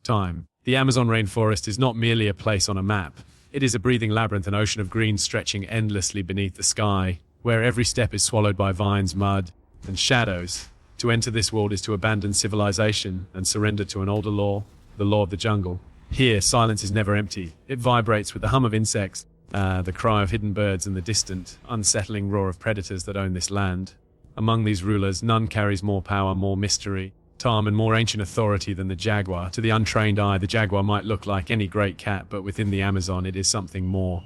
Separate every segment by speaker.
Speaker 1: Time. The Amazon rainforest is not merely a place on a map. It is a breathing labyrinth, an ocean of green stretching endlessly beneath the sky, where every step is swallowed by vines, mud, and shadows. To enter this world is to abandon civilization and surrender to an older law, the law of the jungle. Here, silence is never empty. It vibrates with the hum of insects, the cry of hidden birds, and the distant, unsettling roar of predators that own this land. Among these rulers, none carries more power, more mystery, charm, and more ancient authority than the jaguar. To the untrained eye, the jaguar might look like any great cat, but within the Amazon, it is something more.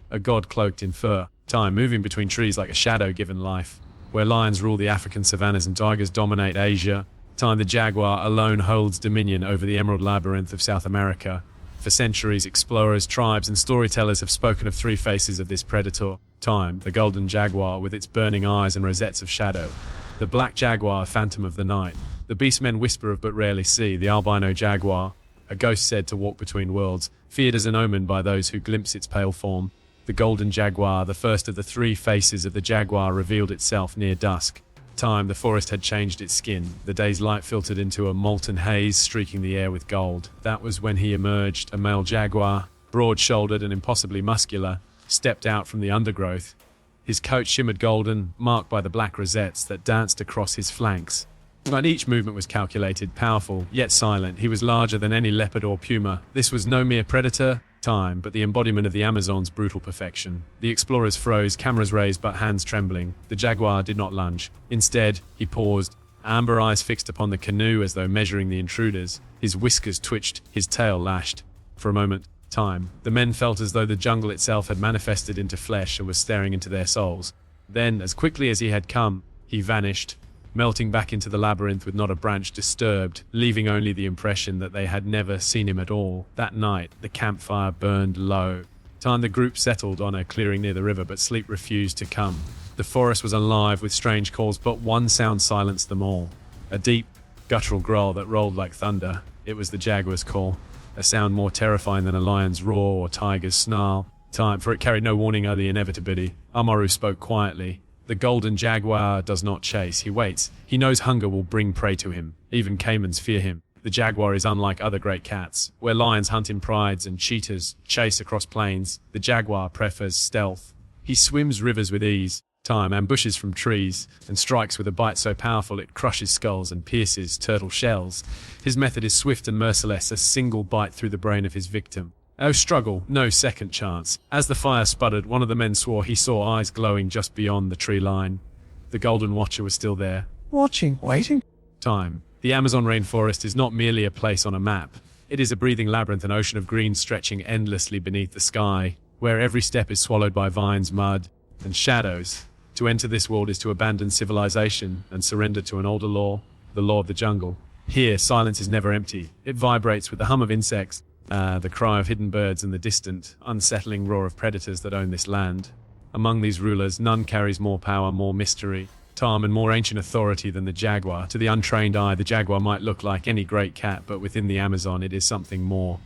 Speaker 1: A god cloaked in fur, time moving between trees like a shadow given life. Where lions rule the African savannas and tigers dominate Asia, time the jaguar alone holds dominion over the emerald labyrinth of South America. For centuries, explorers, tribes, and storytellers have spoken of three faces of this predator. Time, the golden jaguar with its burning eyes and rosettes of shadow. The black jaguar, phantom of the night. The beast men whisper of but rarely see. The albino jaguar, a ghost said to walk between worlds, feared as an omen by those who glimpse its pale form. The golden jaguar, the first of the three faces of the jaguar, revealed itself near dusk. Time, the forest had changed its skin. The day's light filtered into a molten haze, streaking the air with gold. That was when he emerged, a male jaguar, broad-shouldered and impossibly muscular, stepped out from the undergrowth. His coat shimmered golden, marked by the black rosettes that danced across his flanks. But each movement was calculated, powerful, yet silent. He was larger than any leopard or puma. This was no mere predator, time, but the embodiment of the Amazon's brutal perfection. The explorers froze, cameras raised but hands trembling. The jaguar did not lunge. Instead, he paused, amber eyes fixed upon the canoe as though measuring the intruders. His whiskers twitched, his tail lashed. For a moment, time, the men felt as though the jungle itself had manifested into flesh and was staring into their souls. Then, as quickly as he had come, he vanished, melting back into the labyrinth with not a branch disturbed, leaving only the impression that they had never seen him at all. That night, the campfire burned low. Time the group settled on a clearing near the river, but sleep refused to come. The forest was alive with strange calls, but one sound silenced them all. A deep, guttural growl that rolled like thunder. It was the jaguar's call, a sound more terrifying than a lion's roar or tiger's snarl. Time, for it carried no warning of the inevitability. Amaru spoke quietly. The golden jaguar does not chase, he waits. He knows hunger will bring prey to him. Even caimans fear him. The jaguar is unlike other great cats. Where lions hunt in prides and cheetahs chase across plains, the jaguar prefers stealth. He swims rivers with ease, time ambushes from trees, and strikes with a bite so powerful it crushes skulls and pierces turtle shells. His method is swift and merciless, a single bite through the brain of his victim. No struggle, no second chance. As the fire sputtered, one of the men swore he saw eyes glowing just beyond the tree line. The golden watcher was still there.
Speaker 2: Watching, waiting.
Speaker 1: Time. The Amazon rainforest is not merely a place on a map. It is a breathing labyrinth, an ocean of green stretching endlessly beneath the sky, where every step is swallowed by vines, mud, and shadows. To enter this world is to abandon civilization and surrender to an older law, the law of the jungle. Here, silence is never empty. It vibrates with the hum of insects, the cry of hidden birds, and the distant, unsettling roar of predators that own this land. Among these rulers, none carries more power, more mystery, charm, and more ancient authority than the jaguar. To the untrained eye, the jaguar might look like any great cat, but within the Amazon, it is something more.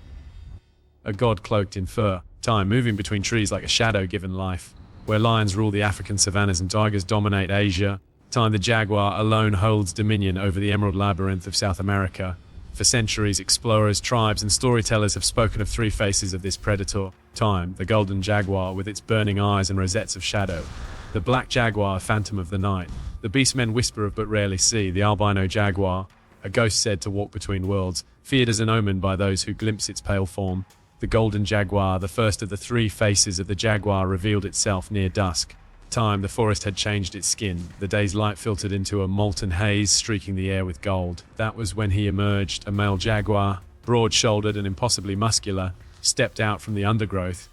Speaker 1: A god cloaked in fur, time moving between trees like a shadow given life. Where lions rule the African savannas and tigers dominate Asia, time the jaguar alone holds dominion over the emerald labyrinth of South America. For centuries, explorers, tribes, and storytellers have spoken of three faces of this predator. Time, the golden jaguar with its burning eyes and rosettes of shadow. The black jaguar, phantom of the night. The beast men whisper of but rarely see. The albino jaguar, a ghost said to walk between worlds, feared as an omen by those who glimpse its pale form. The golden jaguar, the first of the three faces of the jaguar, revealed itself near dusk. Time, the forest had changed its skin. The day's light filtered into a molten haze, streaking the air with gold. That was when he emerged, a male jaguar, broad-shouldered and impossibly muscular, stepped out from the undergrowth.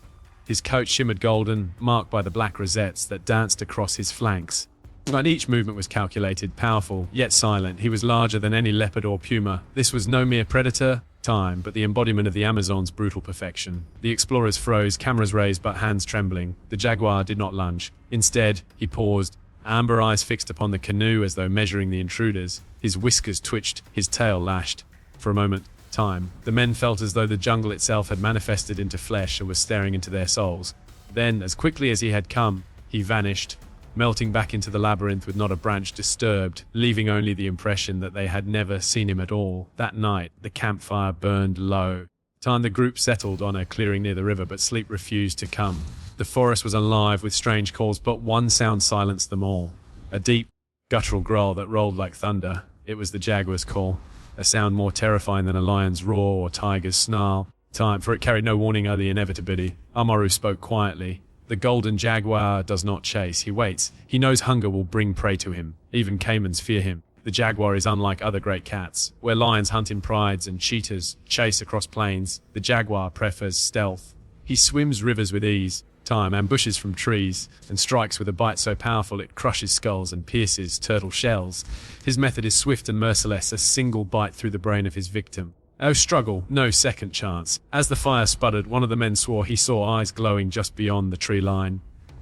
Speaker 1: His coat shimmered golden, marked by the black rosettes that danced across his flanks. But each movement was calculated, powerful, yet silent. He was larger than any leopard or puma. This was no mere predator, time, but the embodiment of the Amazon's brutal perfection. The explorers froze, cameras raised but hands trembling. The jaguar did not lunge. Instead, he paused, amber eyes fixed upon the canoe as though measuring the intruders. His whiskers twitched, his tail lashed. For a moment, time, the men felt as though the jungle itself had manifested into flesh and was staring into their souls. Then, as quickly as he had come, he vanished, melting back into the labyrinth with not a branch disturbed, leaving only the impression that they had never seen him at all. That night, the campfire burned low. Time the group settled on a clearing near the river, but sleep refused to come. The forest was alive with strange calls, but one sound silenced them all. A deep, guttural growl that rolled like thunder. It was the Jaguar's call, a sound more terrifying than a lion's roar or tiger's snarl. Time, for it carried no warning of the inevitability. Amaru spoke quietly. The golden jaguar does not chase, he waits. He knows hunger will bring prey to him. Even caimans fear him. The jaguar is unlike other great cats. Where lions hunt in prides and cheetahs chase across plains, the jaguar prefers stealth. He swims rivers with ease. Time ambushes from trees and strikes with a bite so powerful it crushes skulls and pierces turtle shells. His method is swift and merciless, a single bite through the brain of his victim. No struggle, no second chance. As the fire sputtered, one of the men swore he saw eyes glowing just beyond the tree line.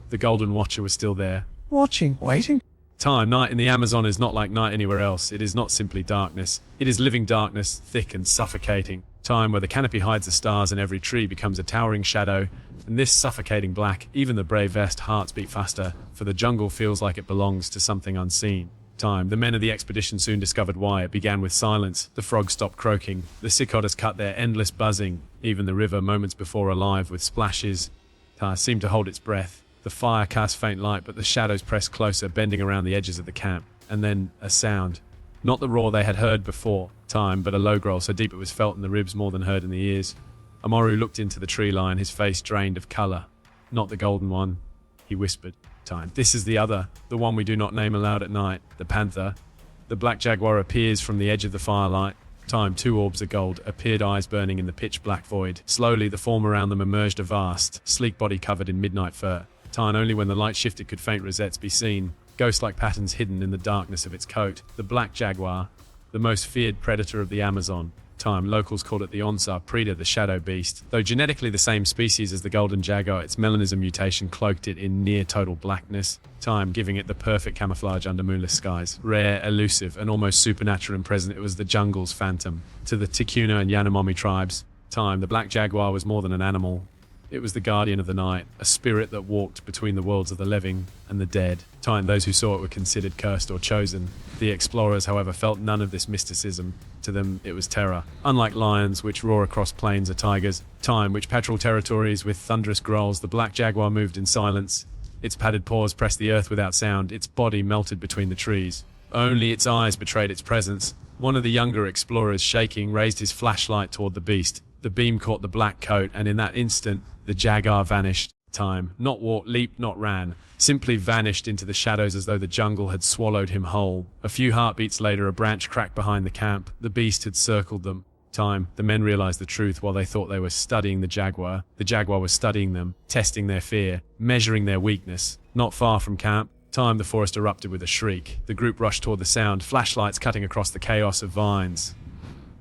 Speaker 1: The Golden Watcher was still there.
Speaker 2: Watching, waiting.
Speaker 1: Time, night in the Amazon is not like night anywhere else. It is not simply darkness. It is living darkness, thick and suffocating. Time where the canopy hides the stars and every tree becomes a towering shadow. In this suffocating black, even the bravest hearts beat faster, for the jungle feels like it belongs to something unseen. Time, the men of the expedition soon discovered why. It began with silence. The frogs stopped croaking. The cicadas cut their endless buzzing. Even the river, moments before alive with splashes, seemed to hold its breath. The fire cast faint light, but the shadows pressed closer, bending around the edges of the camp. And then a sound. Not the roar they had heard before, Time, but a low growl so deep it was felt in the ribs more than heard in the ears. Amaru looked into the tree line, his face drained of colour. Not the golden one, he whispered. Time. This is the other, the one we do not name aloud at night, the panther. The black jaguar appears from the edge of the firelight. Time, two orbs of gold, appeared eyes burning in the pitch-black void. Slowly, the form around them emerged a vast, sleek body covered in midnight fur. Time, only when the light shifted could faint rosettes be seen, ghost-like patterns hidden in the darkness of its coat. The black jaguar, the most feared predator of the Amazon. Time, locals called it the Onsa Preda, the shadow beast. Though genetically the same species as the golden jaguar, its melanism mutation cloaked it in near-total blackness. Time, giving it the perfect camouflage under moonless skies. Rare, elusive, and almost supernatural and present, it was the jungle's phantom. To the Tikuna and Yanomami tribes, Time, the black jaguar was more than an animal. It was the guardian of the night, a spirit that walked between the worlds of the living and the dead. Time, those who saw it were considered cursed or chosen. The explorers, however, felt none of this mysticism. To them, it was terror. Unlike lions, which roar across plains, or tigers, Time, which patrol territories with thunderous growls, the black jaguar moved in silence. Its padded paws pressed the earth without sound. Its body melted between the trees. Only its eyes betrayed its presence. One of the younger explorers, shaking, raised his flashlight toward the beast. The beam caught the black coat, and in that instant, the jaguar vanished. Time, not walked, leaped, not ran, simply vanished into the shadows as though the jungle had swallowed him whole. A few heartbeats later, a branch cracked behind the camp. The beast had circled them. Time, the men realized the truth while they thought they were studying the jaguar. The jaguar was studying them, testing their fear, measuring their weakness. Not far from camp, Time, the forest erupted with a shriek. The group rushed toward the sound, flashlights cutting across the chaos of vines.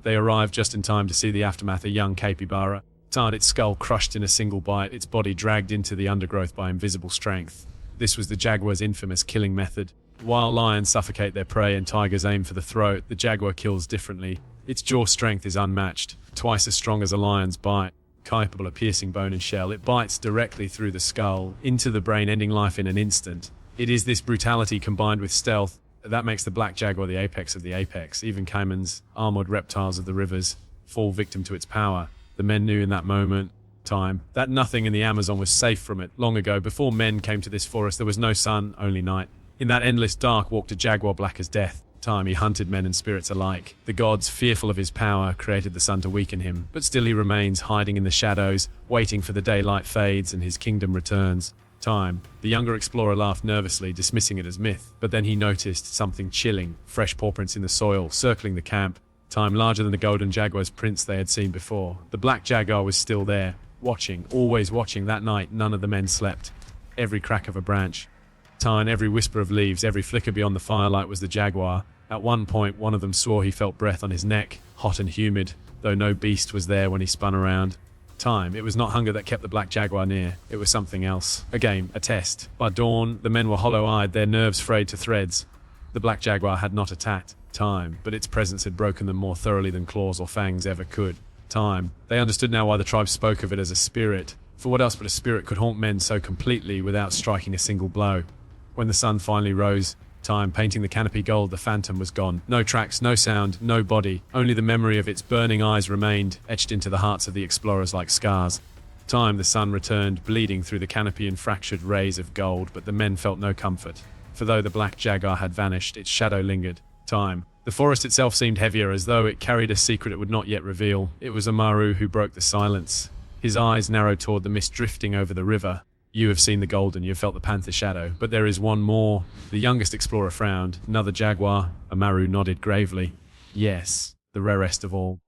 Speaker 1: They arrived just in time to see the aftermath, a young capybara. Its skull crushed in a single bite, its body dragged into the undergrowth by invisible strength. This was the jaguar's infamous killing method. While lions suffocate their prey and tigers aim for the throat, the jaguar kills differently. Its jaw strength is unmatched, twice as strong as a lion's bite, capable of piercing bone and shell. It bites directly through the skull, into the brain, ending life in an instant. It is this brutality combined with stealth that makes the black jaguar the apex of the apex. Even caimans, armored reptiles of the rivers, fall victim to its power. The men knew in that moment, Time, that nothing in the Amazon was safe from it. Long ago, before men came to this forest, there was no sun, only night. In that endless dark walked a jaguar black as death. Time, he hunted men and spirits alike. The gods, fearful of his power, created the sun to weaken him. But still he remains, hiding in the shadows, waiting for the daylight fades and his kingdom returns. Time. The younger explorer laughed nervously, dismissing it as myth. But then he noticed something chilling, fresh paw prints in the soil, circling the camp. Time, larger than the golden jaguar's prints they had seen before. The black jaguar was still there, watching, always watching. That night, none of the men slept. Every crack of a branch, Time, every whisper of leaves, every flicker beyond the firelight was the jaguar. At one point, one of them swore he felt breath on his neck, hot and humid, though no beast was there when he spun around. Time, it was not hunger that kept the black jaguar near. It was something else. A game, a test. By dawn, the men were hollow-eyed, their nerves frayed to threads. The black jaguar had not attacked. Time, but its presence had broken them more thoroughly than claws or fangs ever could. Time. They understood now why the tribe spoke of it as a spirit. For what else but a spirit could haunt men so completely without striking a single blow? When the sun finally rose, time painting the canopy gold, the phantom was gone. No tracks, no sound, no body. Only the memory of its burning eyes remained, etched into the hearts of the explorers like scars. Time, the sun returned, bleeding through the canopy in fractured rays of gold, but the men felt no comfort. For though the black Jaguar had vanished, its shadow lingered. Time. The forest itself seemed heavier, as though it carried a secret it would not yet reveal. It was Amaru who broke the silence. His eyes narrowed toward the mist drifting over the river. You have seen the golden, you have felt the panther shadow, but there is one more. The youngest explorer frowned. Another Jaguar. Amaru nodded gravely. Yes, the rarest of all.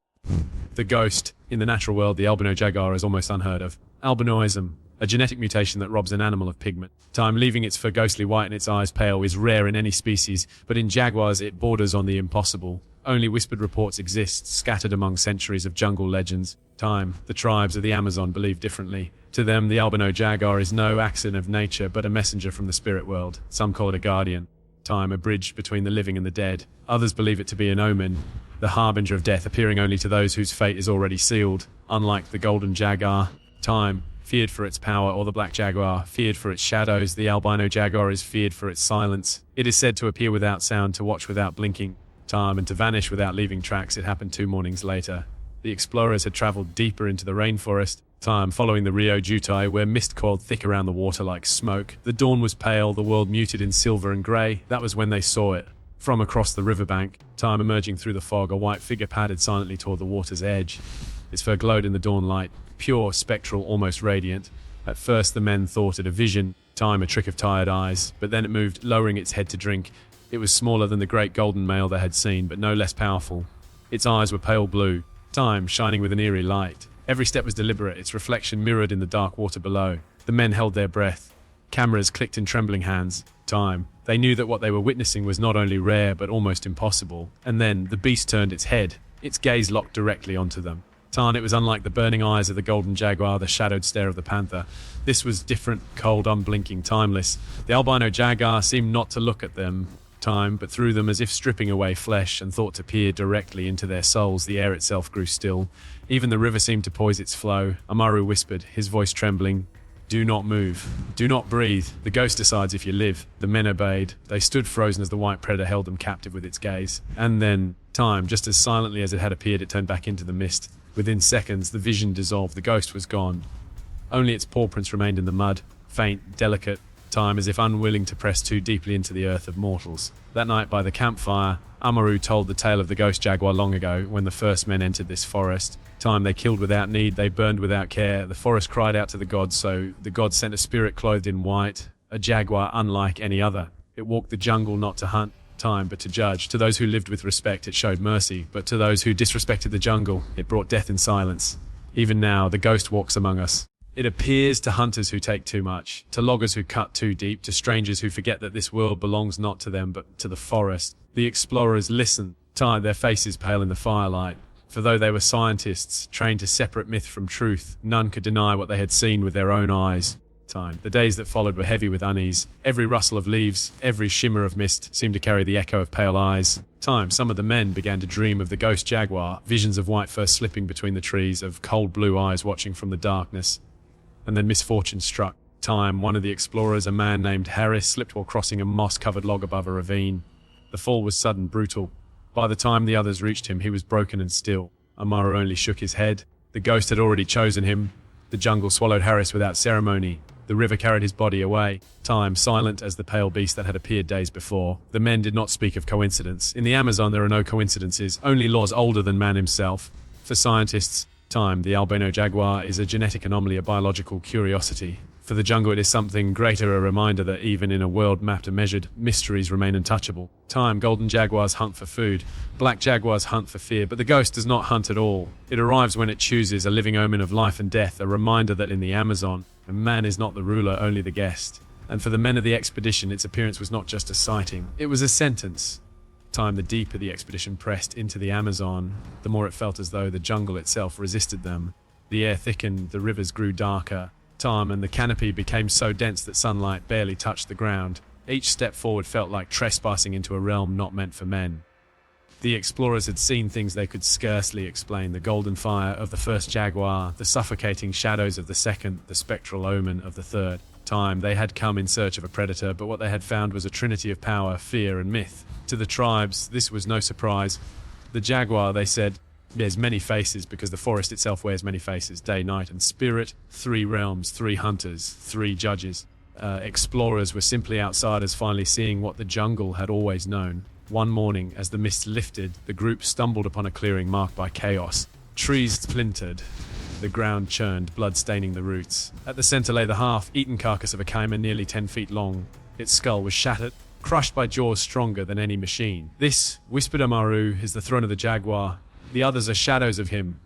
Speaker 1: The ghost. In the natural world, the albino jaguar is almost unheard of. Albinoism, a genetic mutation that robs an animal of pigment. Time, leaving its fur ghostly white and its eyes pale, is rare in any species, but in jaguars it borders on the impossible. Only whispered reports exist, scattered among centuries of jungle legends. Time, the tribes of the Amazon believe differently. To them, the albino jaguar is no accident of nature, but a messenger from the spirit world. Some call it a guardian. Time, a bridge between the living and the dead. Others believe it to be an omen, the harbinger of death, appearing only to those whose fate is already sealed. Unlike the golden jaguar, time, feared for its power, or the black jaguar, feared for its shadows, the albino jaguar is feared for its silence. It is said to appear without sound, to watch without blinking, time, and to vanish without leaving tracks. It happened 2 mornings later. The explorers had traveled deeper into the rainforest, time, following the Rio Jutai, where mist coiled thick around the water like smoke. The dawn was pale, the world muted in silver and grey. That was when they saw it. From across the riverbank, time, emerging through the fog, a white figure padded silently toward the water's edge. Its fur glowed in the dawn light, pure, spectral, almost radiant. At first the men thought it a vision, time, a trick of tired eyes, but then it moved, lowering its head to drink. It was smaller than the great golden male they had seen, but no less powerful. Its eyes were pale blue, time, shining with an eerie light. Every step was deliberate, its reflection mirrored in the dark water below. The men held their breath. Cameras clicked in trembling hands. Time. They knew that what they were witnessing was not only rare, but almost impossible. And then, the beast turned its head. Its gaze locked directly onto them. It was unlike the burning eyes of the golden jaguar, the shadowed stare of the panther. This was different, cold, unblinking, timeless. The albino jaguar seemed not to look at them, time, but through them, as if stripping away flesh, and thought to peer directly into their souls. The air itself grew still. Even the river seemed to poise its flow. Amaru whispered, his voice trembling, "Do not move. Do not breathe. The ghost decides if you live." The men obeyed. They stood frozen as the white predator held them captive with its gaze. And then, time, just as silently as it had appeared, it turned back into the mist. Within seconds, the vision dissolved. The ghost was gone. Only its paw prints remained in the mud, faint, delicate, time, as if unwilling to press too deeply into the earth of mortals. That night by the campfire, Amaru told the tale of the ghost jaguar long ago, when the first men entered this forest. Time, they killed without need, they burned without care. The forest cried out to the gods, so the gods sent a spirit clothed in white, a jaguar unlike any other. It walked the jungle not to hunt, time, but to judge. To those who lived with respect, it showed mercy, but to those who disrespected the jungle, it brought death in silence. Even now, the ghost walks among us. It appears to hunters who take too much, to loggers who cut too deep, to strangers who forget that this world belongs not to them, but to the forest. The explorers listened, time, their faces pale in the firelight. For though they were scientists, trained to separate myth from truth, none could deny what they had seen with their own eyes. Time. The days that followed were heavy with unease. Every rustle of leaves, every shimmer of mist seemed to carry the echo of pale eyes. Time. Some of the men began to dream of the ghost jaguar, visions of white fur slipping between the trees, of cold blue eyes watching from the darkness. And then misfortune struck. Time. One of the explorers, a man named Harris, slipped while crossing a moss-covered log above a ravine. The fall was sudden, brutal. By the time the others reached him, he was broken and still. Amaru only shook his head. The ghost had already chosen him. The jungle swallowed Harris without ceremony. The river carried his body away. Time, silent as the pale beast that had appeared days before. The men did not speak of coincidence. In the Amazon, there are no coincidences, only laws older than man himself. For scientists, time, the albino jaguar is a genetic anomaly, a biological curiosity. For the jungle, it is something greater, a reminder that even in a world mapped and measured, mysteries remain untouchable. Time, golden jaguars hunt for food. Black jaguars hunt for fear, but the ghost does not hunt at all. It arrives when it chooses, a living omen of life and death, a reminder that in the Amazon, man is not the ruler, only the guest. And for the men of the expedition, its appearance was not just a sighting, it was a sentence. Time, the deeper the expedition pressed into the Amazon, the more it felt as though the jungle itself resisted them. The air thickened, the rivers grew darker. Time, and the canopy became so dense that sunlight barely touched the ground. Each step forward felt like trespassing into a realm not meant for men. The explorers had seen things they could scarcely explain: the golden fire of the first Jaguar, the suffocating shadows of the second, the spectral omen of the third. Time they had come in search of a predator, but what they had found was a trinity of power, fear, and myth. To the tribes, this was no surprise. The Jaguar, they said, bears many faces because the forest itself wears many faces, day, night, and spirit. 3 realms, 3 hunters, 3 judges. Explorers were simply outsiders finally seeing what the jungle had always known. One morning, as the mist lifted, the group stumbled upon a clearing marked by chaos. Trees splintered, the ground churned, blood staining the roots. At the center lay the half-eaten carcass of a caiman nearly 10 feet long. Its skull was shattered, crushed by jaws stronger than any machine. "This," whispered Amaru, "is the throne of the Jaguar. The others are shadows of him.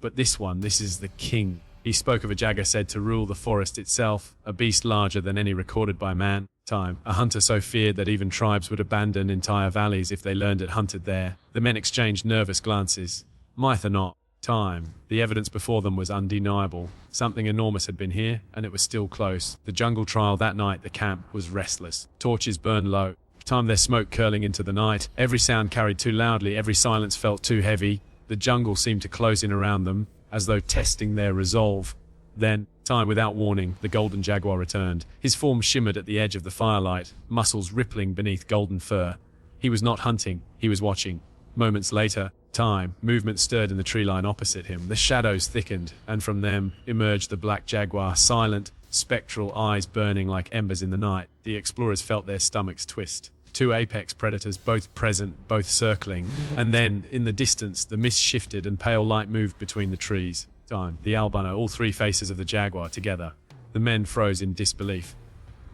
Speaker 1: But this one, this is the king." He spoke of a Jaguar said to rule the forest itself, a beast larger than any recorded by man. Time, a hunter so feared that even tribes would abandon entire valleys if they learned it hunted there. The men exchanged nervous glances. Myth or not, time. The evidence before them was undeniable. Something enormous had been here, and it was still close. The jungle trial that night, the camp was restless. Torches burned low. Time, their smoke curling into the night. Every sound carried too loudly, every silence felt too heavy. The jungle seemed to close in around them, as though testing their resolve. Then, time, without warning, the golden Jaguar returned. His form shimmered at the edge of the firelight, muscles rippling beneath golden fur. He was not hunting, he was watching. Moments later, time, movement stirred in the tree line opposite him. The shadows thickened, and from them emerged the black Jaguar, silent, spectral, eyes burning like embers in the night. The explorers felt their stomachs twist. 2 apex predators, both present, both circling. And then, in the distance, the mist shifted and pale light moved between the trees. Time, the albino, all 3 faces of the Jaguar together. The men froze in disbelief.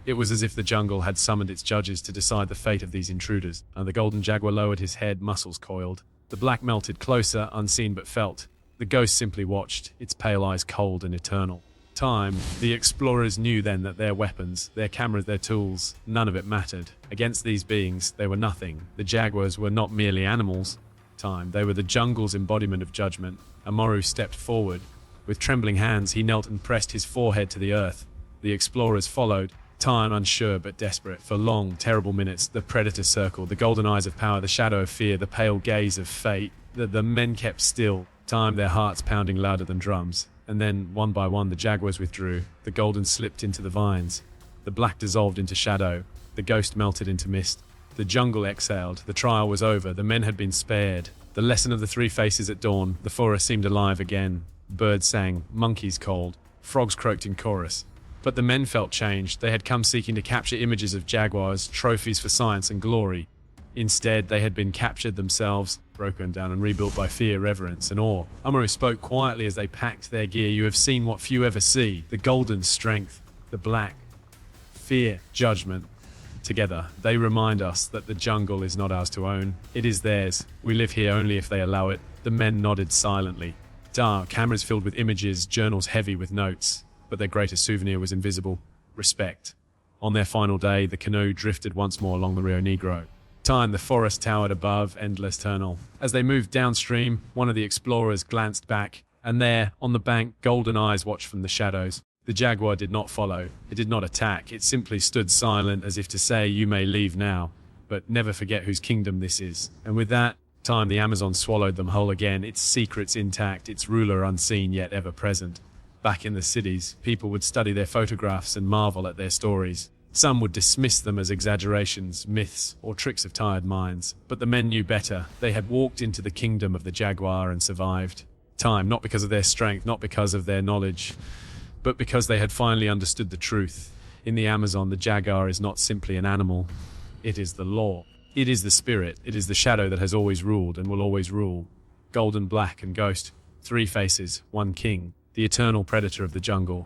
Speaker 1: It was as if the jungle had summoned its judges to decide the fate of these intruders, and the golden Jaguar lowered his head, muscles coiled. The black melted closer, unseen but felt. The ghost simply watched, its pale eyes cold and eternal. Time, the explorers knew then that their weapons, their cameras, their tools, none of it mattered. Against these beings, they were nothing. The Jaguars were not merely animals. Time, they were the jungle's embodiment of judgment. Amaru stepped forward. With trembling hands, he knelt and pressed his forehead to the earth. The explorers followed, time, unsure but desperate. For long, terrible minutes, the predator circled, the golden eyes of power, the shadow of fear, the pale gaze of fate. The men kept still, time, their hearts pounding louder than drums. And then, one by one, the Jaguars withdrew. The golden slipped into the vines. The black dissolved into shadow. The ghost melted into mist. The jungle exhaled. The trial was over. The men had been spared. The lesson of the 3 faces at dawn. The forest seemed alive again. Birds sang. Monkeys called. Frogs croaked in chorus. But the men felt changed. They had come seeking to capture images of Jaguars, trophies for science and glory. Instead, they had been captured themselves, broken down and rebuilt by fear, reverence, and awe. Amaru spoke quietly as they packed their gear. "You have seen what few ever see. The golden strength, the black fear, judgment. Together, they remind us that the jungle is not ours to own. It is theirs. We live here only if they allow it." The men nodded silently. Dark, cameras filled with images, journals heavy with notes. But their greatest souvenir was invisible: respect. On their final day, the canoe drifted once more along the Rio Negro. Time, the forest towered above, endless eternal. As they moved downstream, one of the explorers glanced back, and there, on the bank, golden eyes watched from the shadows. The Jaguar did not follow. It did not attack. It simply stood silent, as if to say, "You may leave now, but never forget whose kingdom this is." And with that, time, the Amazon swallowed them whole again, its secrets intact, its ruler unseen yet ever present. Back in the cities, people would study their photographs and marvel at their stories. Some would dismiss them as exaggerations, myths, or tricks of tired minds. But the men knew better. They had walked into the kingdom of the Jaguar and survived. Time, not because of their strength, not because of their knowledge, but because they had finally understood the truth. In the Amazon, the Jaguar is not simply an animal. It is the law. It is the spirit. It is the shadow that has always ruled and will always rule. Golden, black, and ghost. 3 faces, 1 king. The eternal predator of the jungle.